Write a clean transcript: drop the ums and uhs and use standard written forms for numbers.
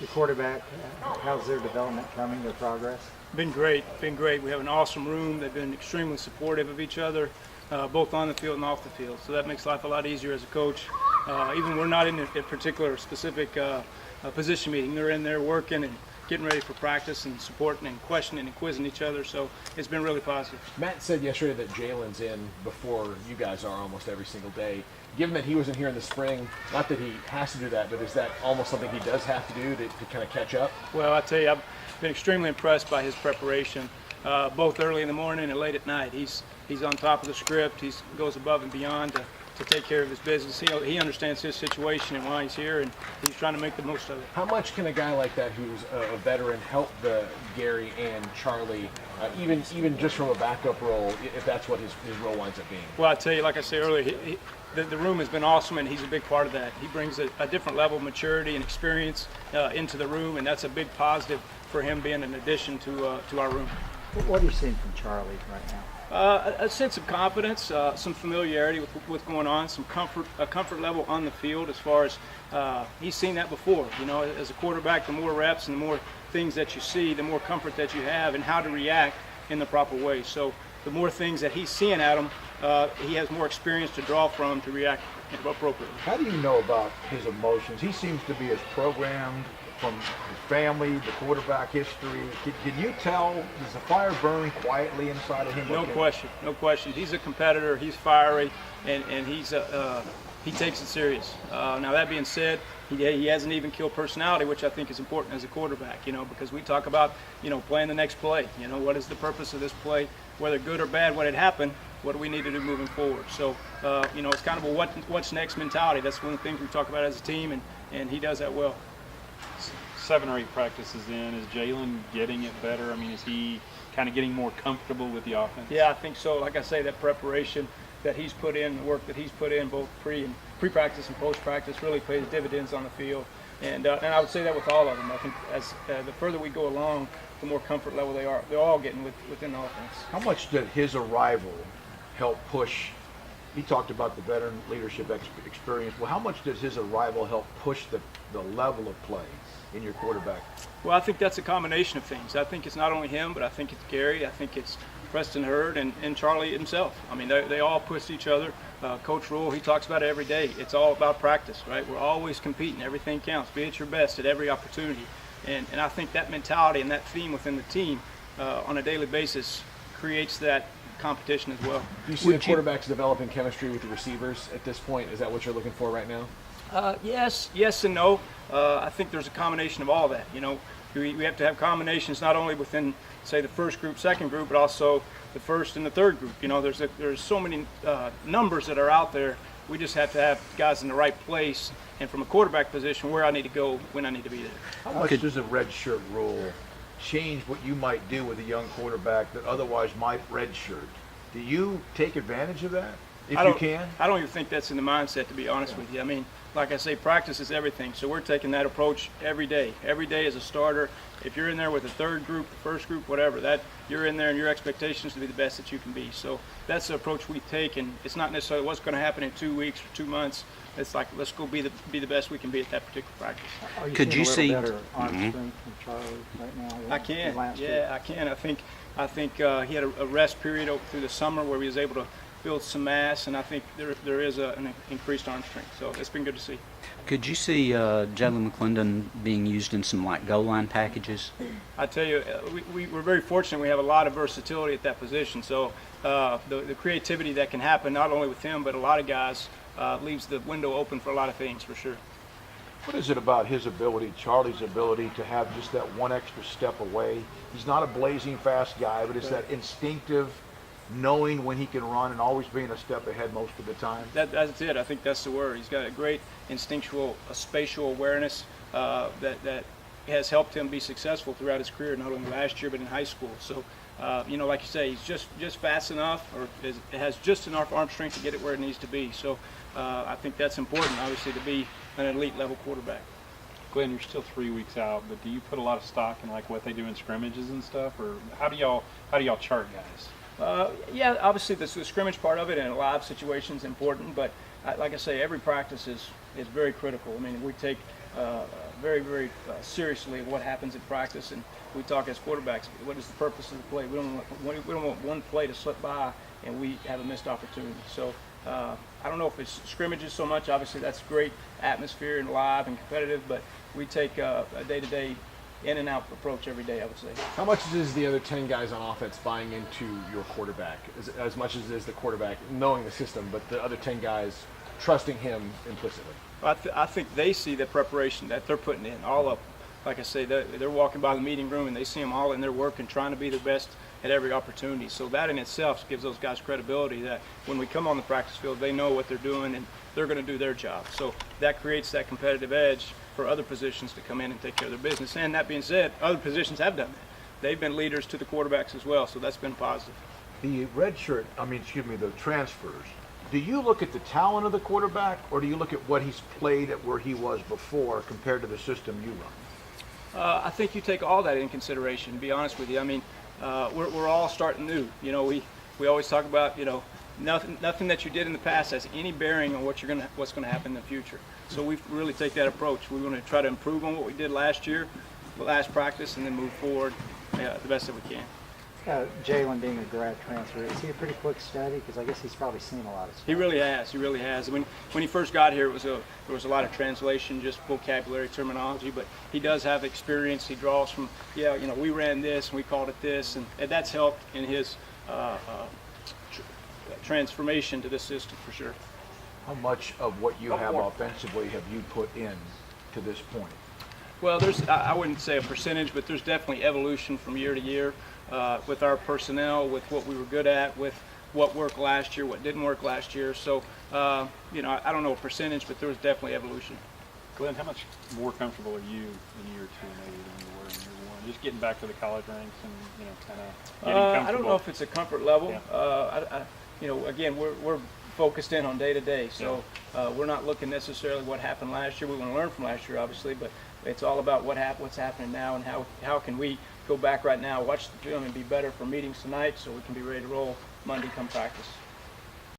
The quarterback, how's their development coming, their progress? Been great, been great. We have an awesome room. They've been extremely supportive of each other, both on the field and off the field. So that makes life a lot easier as a coach. Even we're not in a particular specific position meeting. They're in there working and getting ready for practice and supporting and questioning and quizzing each other. So it's been really positive. Matt said yesterday that Jalen's in before you guys are almost every single day. Given that he wasn't here in the spring, not that he has to do that, but is that almost something he does have to do to kind of catch up? Well, I tell you, I've been extremely impressed by his preparation, both early in the morning and late at night. He's on top of the script. He goes above and beyond to take care of his business. He understands his situation and why he's here, and he's trying to make the most of it. How much can a guy like that who's a veteran help the Gary and Charlie, even just from a backup role, if that's what his role winds up being? Well, I tell you, like I said earlier, the room has been awesome, and he's a big part of that. He brings a different level of maturity and experience into the room, and that's a big positive for him being an addition to our room. What are you seeing from Charlie right now? A sense of confidence, some familiarity with what's going on, a comfort level on the field as far as he's seen that before. You know, as a quarterback, the more reps and the more things that you see, the more comfort that you have and how to react in the proper way. So the more things that he's seeing at him, he has more experience to draw from to react appropriately. How do you know about his emotions? He seems to be as programmed from his family, the quarterback history. Can you tell, does the fire burn quietly inside of him? No question, no question. He's a competitor, he's fiery, and he takes it serious. Now that being said, he has an even kill personality, which I think is important as a quarterback, you know, because we talk about, you know, playing the next play. You know, what is the purpose of this play? Whether good or bad, what had happened, what do we need to do moving forward? So, you know, it's kind of a what's next mentality. That's one of the things we talk about as a team, and he does that well. 7 or 8 practices in, is Jalen getting it better? I mean, is he kind of getting more comfortable with the offense? Yeah, I think so. Like I say, that preparation that he's put in, the work that he's put in, both pre-practice and post-practice, really pays dividends on the field. And I would say that with all of them. I think as the further we go along, the more comfort level they're all getting within the offense. How much did his arrival help push? He talked about the veteran leadership experience. Well, how much does his arrival help push the level of play in your quarterback? Well, I think that's a combination of things. I think it's not only him, but I think it's Gary. I think it's Preston Hurd and Charlie himself. I mean, they all push each other. Coach Rule, he talks about it every day. It's all about practice, right? We're always competing. Everything counts. Be at your best at every opportunity. And I think that mentality and that theme within the team on a daily basis creates that competition as well. Do you see the quarterbacks developing chemistry with the receivers at this point? Is that what you're looking for right now? Yes and no. I think there's a combination of all that. You know, we have to have combinations not only within, say, the first group, second group, but also the first and the third group. You know, there's so many numbers that are out there. We just have to have guys in the right place, and from a quarterback position, where I need to go when I need to be there. How much does a redshirt rule change what you might do with a young quarterback that otherwise might redshirt? Do you take advantage of that if you can? I don't even think that's in the mindset, to be honest with you. I mean, like I say, practice is everything. So we're taking that approach every day. Every day as a starter. If you're in there with the third group, the first group, whatever, that you're in there and your expectations to be the best that you can be. So that's the approach we take, and it's not necessarily what's going to happen in 2 weeks or 2 months. It's like, let's go be the best we can be at that particular practice. Could you see better arm strength from Charlie right now? I can. Yeah, I can. I think he had a rest period through the summer where he was able to build some mass, and I think there is an increased arm strength. So it's been good to see. Could you see Jalen McClendon being used in some like goal line packages? I tell you, we're very fortunate. We have a lot of versatility at that position. So the creativity that can happen not only with him but a lot of guys leaves the window open for a lot of things for sure. What is it about his ability, Charlie's ability, to have just that one extra step away? He's not a blazing fast guy, but it's that instinctive knowing when he can run and always being a step ahead most of the time. That's it. I think that's the word. He's got a great instinctual, spatial awareness that has helped him be successful throughout his career, not only last year but in high school. So, you know, like you say, he's just fast enough, or has just enough arm strength to get it where it needs to be. So, I think that's important, obviously, to be an elite level quarterback. Glenn, you're still 3 weeks out, but do you put a lot of stock in like what they do in scrimmages and stuff, or how do y'all chart guys? Yeah, obviously the scrimmage part of it and a live situation is important, but like I say, every practice is very critical. I mean, we take very, very seriously what happens in practice, and we talk as quarterbacks. What is the purpose of the play? We don't want one play to slip by and we have a missed opportunity. So I don't know if it's scrimmages so much. Obviously, that's great atmosphere and live and competitive, but we take a day-to-day, in and out approach every day, I would say. How much is the other 10 guys on offense buying into your quarterback? As much as is the quarterback knowing the system, but the other 10 guys trusting him implicitly? I think they see the preparation that they're putting in, all of them. Like I say, they're walking by the meeting room and they see them all in their work and trying to be their best at every opportunity. So that in itself gives those guys credibility that when we come on the practice field, they know what they're doing and they're going to do their job. So that creates that competitive edge for other positions to come in and take care of their business. And that being said, other positions have done that. They've been leaders to the quarterbacks as well, so that's been positive. The the transfers, do you look at the talent of the quarterback, or do you look at what he's played at where he was before compared to the system you run? I think you take all that in consideration, to be honest with you. I mean, we're all starting new. You know, we always talk about, you know, nothing that you did in the past has any bearing on what's going to happen in the future. So we really take that approach. We want to try to improve on what we did last year, last practice, and then move forward the best that we can. Jalen being a grad transfer, is he a pretty quick study? Because I guess he's probably seen a lot of stuff. He really has. He really has. When he first got here, there was a lot of translation, just vocabulary, terminology. But he does have experience. He draws from, you know, we ran this and we called it this, and that's helped in his transformation to this system for sure. How much of what you have offensively have you put in to this point? Well, I wouldn't say a percentage, but there's definitely evolution from year to year with our personnel, with what we were good at, with what worked last year, what didn't work last year. So, you know, I don't know a percentage, but there was definitely evolution. Glenn, how much more comfortable are you in year two maybe than you were in year one? Just getting back to the college ranks and, you know, kind of getting comfortable. I don't know if it's a comfort level. Yeah. You know, again, we're focused in on day to day, so we're not looking necessarily what happened last year. We want to learn from last year, obviously, but it's all about what's happening now and how can we go back right now, watch the film, and be better for meetings tonight so we can be ready to roll Monday come practice.